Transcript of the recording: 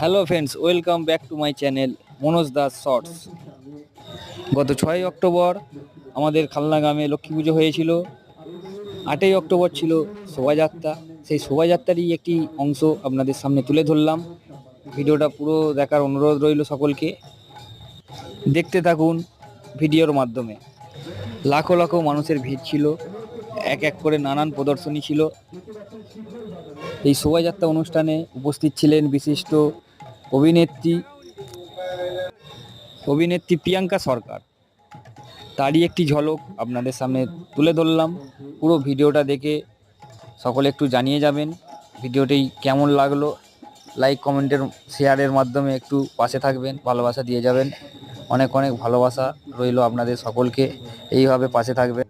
Hello friends, welcome back to my channel Manoj Das shorts. গত 6ই October আমাদের খালনা গ্রামে লক্ষ্মী পুজো হয়েছিল। 8ই অক্টোবর ছিল শোভাযাত্রা। সেই শোভাযাত্রারই একটি অংশ আপনাদের সামনে তুলে ধরলাম। ভিডিওটা পুরো দেখার অনুরোধ রইল সকলকে। দেখতে থাকুন ভিডিওর মাধ্যমে। লাখো লাখো মানুষের ভিড় ছিল, এক এক করে নানান প্রদর্শনী ছিল। এই শোভাযাত্রা অনুষ্ঠানে উপস্থিত ছিলেন বিশিষ্ট অভিনেত্রী প্রিয়াঙ্কা সরকার। তারই একটি ঝলক আপনাদের সামনে তুলে ধরলাম। পুরো ভিডিওটা দেখে সকলে একটু জানিয়ে যাবেন ভিডিওটি কেমন লাগলো। লাইক, কমেন্টের, শেয়ারের মাধ্যমে একটু পাশে থাকবেন, ভালোবাসা দিয়ে যাবেন। অনেক অনেক ভালোবাসা রইল আপনাদের সকলকে, এইভাবে পাশে থাকবেন।